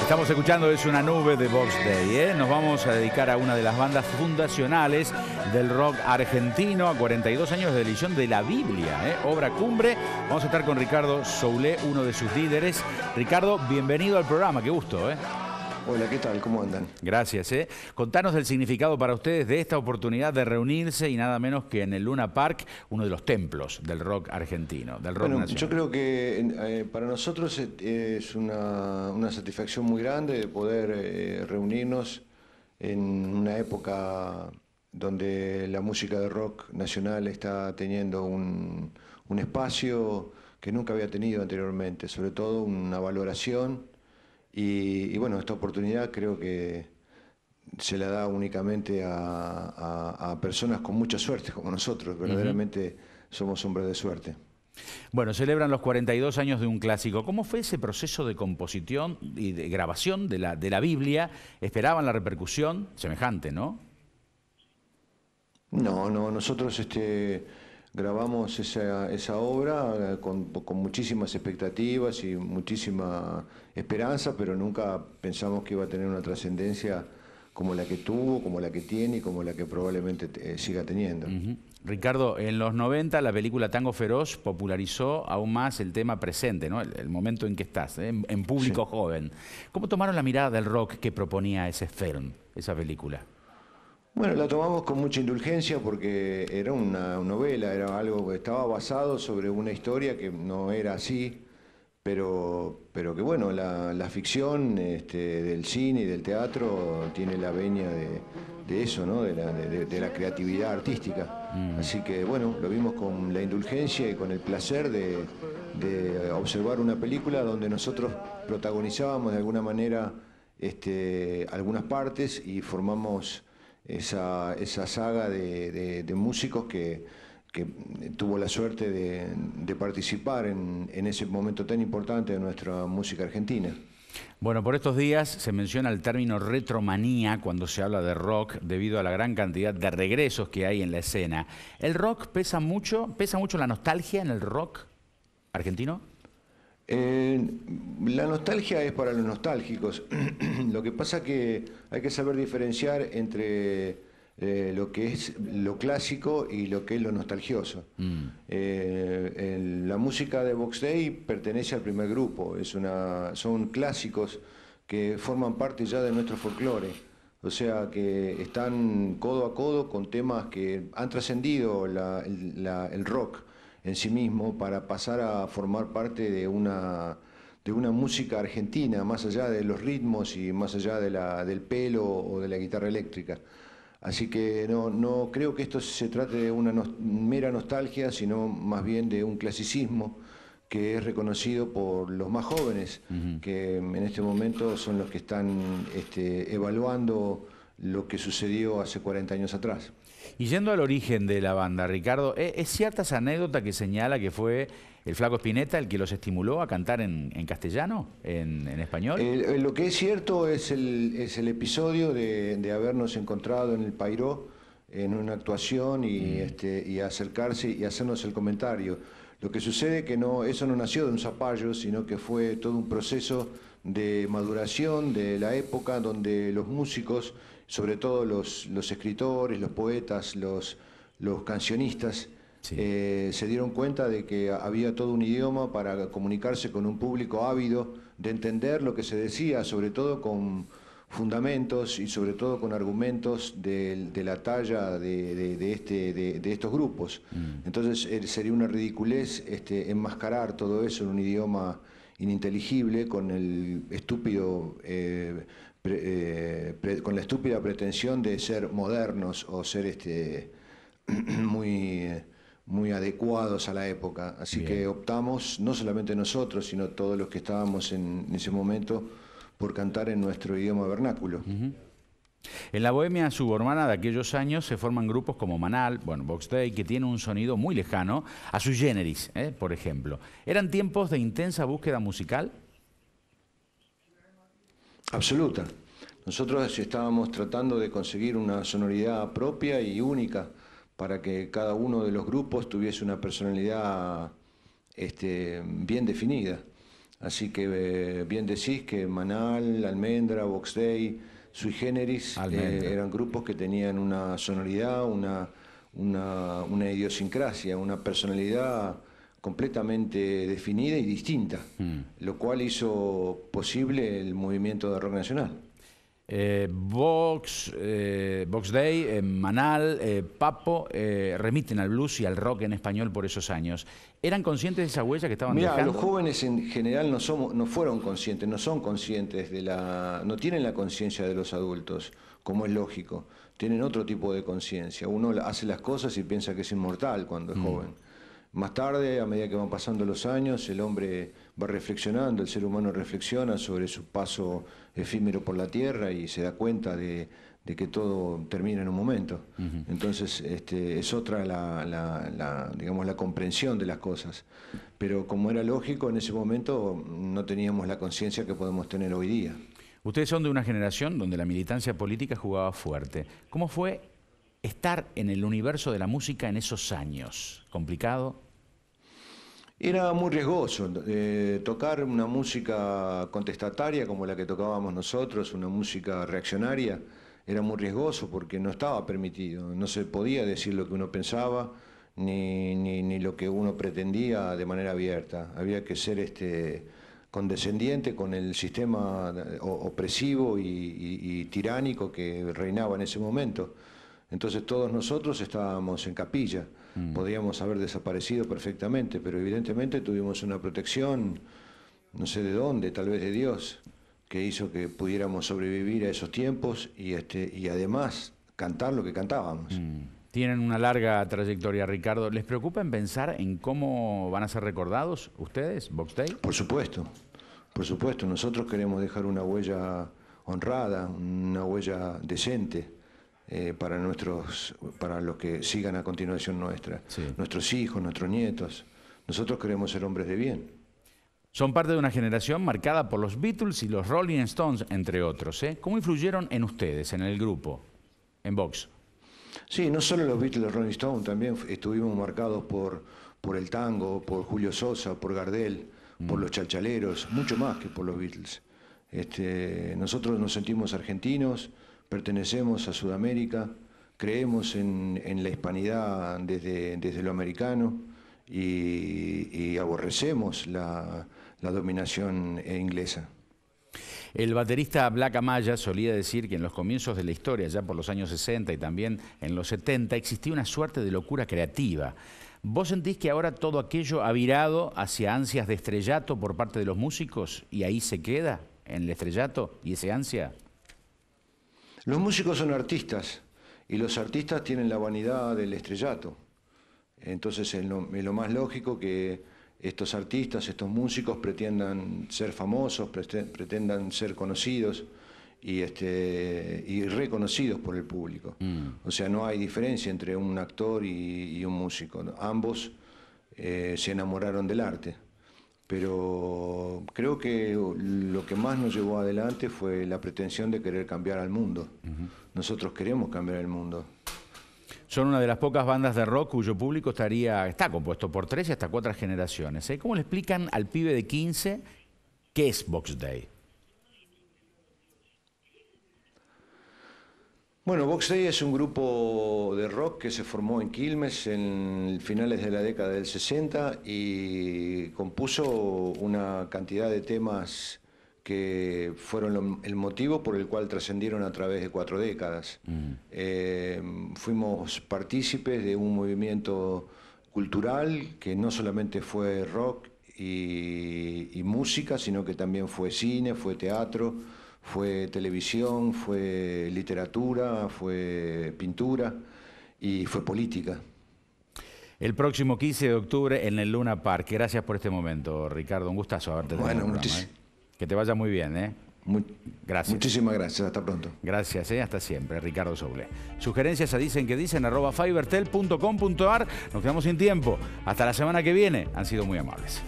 Estamos escuchando Es una nube de Box Day, ¿eh? Nos vamos a dedicar a una de las bandas fundacionales del rock argentino, a 42 años de edición de la Biblia, ¿eh? Obra cumbre. Vamos a estar con Ricardo Soulé, uno de sus líderes. Ricardo, bienvenido al programa, qué gusto, ¿eh? Hola, ¿qué tal? ¿Cómo andan? Gracias, ¿eh? Contanos del significado para ustedes de esta oportunidad de reunirse y nada menos que en el Luna Park, uno de los templos del rock argentino, del rock nacional. Yo creo que para nosotros es una satisfacción muy grande de poder reunirnos en una época donde la música de rock nacional está teniendo un espacio que nunca había tenido anteriormente, sobre todo una valoración. Y bueno, esta oportunidad creo que se la da únicamente a personas con mucha suerte como nosotros. Verdaderamente somos hombres de suerte. Bueno, celebran los 42 años de un clásico. ¿Cómo fue ese proceso de composición y de grabación de la Biblia? ¿Esperaban la repercusión semejante, no? No, nosotros grabamos esa obra con muchísimas expectativas y muchísima esperanza, pero nunca pensamos que iba a tener una trascendencia como la que tuvo, como la que tiene y como la que probablemente siga teniendo. Ricardo, en los 90 la película Tango Feroz popularizó aún más el tema presente, ¿no? El momento en que estás, ¿eh? En público joven. ¿Cómo tomaron la mirada del rock que proponía ese film, esa película? Bueno, la tomamos con mucha indulgencia porque era una novela, era algo que estaba basado sobre una historia que no era así, pero que bueno, la ficción del cine y del teatro tiene la venia de eso, ¿no? de la creatividad artística. Así que bueno, lo vimos con la indulgencia y con el placer de observar una película donde nosotros protagonizábamos de alguna manera algunas partes y formamos esa saga de músicos que tuvo la suerte de participar en ese momento tan importante de nuestra música argentina. Bueno, por estos días se menciona el término retromanía cuando se habla de rock debido a la gran cantidad de regresos que hay en la escena. ¿El rock pesa mucho la nostalgia en el rock argentino? La nostalgia es para los nostálgicos. Lo que pasa que hay que saber diferenciar entre lo que es lo clásico y lo que es lo nostalgioso. La música de Box Day pertenece al primer grupo, son clásicos que forman parte ya de nuestro folclore. O sea, que están codo a codo con temas que han trascendido el rock en sí mismo para pasar a formar parte de una música argentina, más allá de los ritmos y más allá del pelo o de la guitarra eléctrica. Así que no creo que esto se trate de una mera nostalgia, sino más bien de un clasicismo que es reconocido por los más jóvenes, que en este momento son los que están evaluando lo que sucedió hace 40 años atrás. Y yendo al origen de la banda, Ricardo, ¿es cierta esa anécdota que señala que fue el Flaco Spinetta el que los estimuló a cantar en castellano, en español? Lo que es cierto es el episodio de habernos encontrado en el Pairó en una actuación y acercarse y hacernos el comentario. Lo que sucede es que eso no nació de un zapallo, sino que fue todo un proceso de maduración de la época donde los músicos, sobre todo los escritores, los poetas, los cancionistas, se dieron cuenta de que había todo un idioma para comunicarse con un público ávido de entender lo que se decía, sobre todo con fundamentos y sobre todo con argumentos de la talla de estos grupos. Entonces sería una ridiculez enmascarar todo eso en un idioma ininteligible con el estúpido con la estúpida pretensión de ser modernos o ser muy adecuados a la época. Así que optamos, no solamente nosotros, sino todos los que estábamos en ese momento, por cantar en nuestro idioma vernáculo. En la bohemia suburbana de aquellos años se forman grupos como Manal, Box Day, que tienen un sonido muy lejano a Sui Generis, por ejemplo. ¿Eran tiempos de intensa búsqueda musical? Absoluta. Nosotros estábamos tratando de conseguir una sonoridad propia y única para que cada uno de los grupos tuviese una personalidad bien definida. Así que bien decís que Manal, Almendra, Box Day, Sui Generis eran grupos que tenían una sonoridad, una idiosincrasia, una personalidad completamente definida y distinta, lo cual hizo posible el movimiento de rock nacional. Box Day, Manal, Papo remiten al blues y al rock en español por esos años. ¿Eran conscientes de esa huella que estaban dejando? Los jóvenes en general no fueron conscientes, no son conscientes no tienen la conciencia de los adultos, como es lógico. Tienen otro tipo de conciencia. Uno hace las cosas y piensa que es inmortal cuando es joven. Más tarde, a medida que van pasando los años, el hombre va reflexionando, el ser humano reflexiona sobre su paso efímero por la tierra y se da cuenta de que todo termina en un momento. Entonces es otra digamos, la comprensión de las cosas. Pero como era lógico, en ese momento no teníamos la conciencia que podemos tener hoy día. Ustedes son de una generación donde la militancia política jugaba fuerte. ¿Cómo fue estar en el universo de la música en esos años? ¿Complicado? Era muy riesgoso. Tocar una música contestataria como la que tocábamos nosotros, una música reaccionaria, era muy riesgoso porque no estaba permitido. No se podía decir lo que uno pensaba ni lo que uno pretendía de manera abierta. Había que ser condescendiente con el sistema opresivo y tiránico que reinaba en ese momento. Entonces todos nosotros estábamos en capilla, podíamos haber desaparecido perfectamente, pero evidentemente tuvimos una protección, no sé de dónde, tal vez de Dios, que hizo que pudiéramos sobrevivir a esos tiempos y además cantar lo que cantábamos. Tienen una larga trayectoria, Ricardo. ¿Les preocupa en pensar en cómo van a ser recordados ustedes, Box Day? Por supuesto. Nosotros queremos dejar una huella honrada, una huella decente. Para los que sigan a continuación nuestros hijos, nuestros nietos. Nosotros queremos ser hombres de bien. Son parte de una generación marcada por los Beatles y los Rolling Stones, entre otros. ¿Cómo influyeron en ustedes, en el grupo, en Vox? Sí, no solo los Beatles y los Rolling Stones, también estuvimos marcados por el tango, por Julio Sosa, por Gardel, por los chalchaleros, mucho más que por los Beatles. Nosotros nos sentimos argentinos, pertenecemos a Sudamérica, creemos en la hispanidad desde lo americano y aborrecemos la dominación inglesa. El baterista Black Amaya solía decir que en los comienzos de la historia, ya por los años 60 y también en los 70, existía una suerte de locura creativa. ¿Vos sentís que ahora todo aquello ha virado hacia ansias de estrellato por parte de los músicos y ahí se queda, en el estrellato y ese ansia? Los músicos son artistas y los artistas tienen la vanidad del estrellato. Entonces es lo más lógico que estos artistas, estos músicos pretendan ser famosos, pretendan ser conocidos y reconocidos por el público. O sea, no hay diferencia entre un actor y un músico. Ambos se enamoraron del arte. Pero creo que lo que más nos llevó adelante fue la pretensión de querer cambiar al mundo. Nosotros queremos cambiar el mundo. Son una de las pocas bandas de rock cuyo público está compuesto por 3 y hasta 4 generaciones. ¿Cómo le explican al pibe de 15 qué es Box Day? Bueno, Box Day es un grupo de rock que se formó en Quilmes en finales de la década del 60 y compuso una cantidad de temas que fueron el motivo por el cual trascendieron a través de 4 décadas. Fuimos partícipes de un movimiento cultural que no solamente fue rock y música, sino que también fue cine, fue teatro, fue televisión, fue literatura, fue pintura y fue política. El próximo 15 de octubre en el Luna Park. Gracias por este momento, Ricardo. Un gustazo haberte tenido en el programa, Que te vaya muy bien. Gracias. Muchísimas gracias. Hasta pronto. Gracias. Hasta siempre. Ricardo Soule. Sugerencias a dicen @fibertel.com.ar. Nos quedamos sin tiempo. Hasta la semana que viene. Han sido muy amables.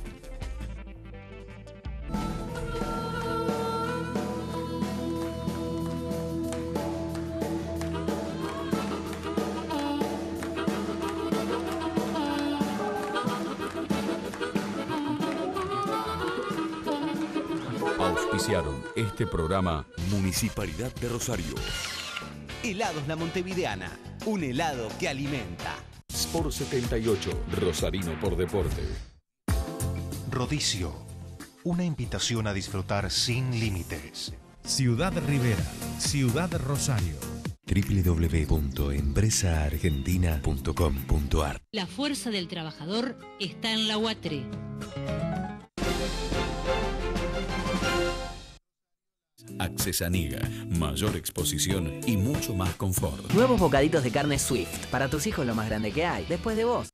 Auspiciaron este programa Municipalidad de Rosario. Helados La Montevideana, un helado que alimenta. Sport 78, Rosarino por Deporte. Rodicio, una invitación a disfrutar sin límites. Ciudad Rivera, Ciudad Rosario. www.empresaargentina.com.ar. La fuerza del trabajador está en la UATRE. Accesaniga, mayor exposición y mucho más confort. Nuevos bocaditos de carne Swift. Para tus hijos lo más grande que hay, después de vos.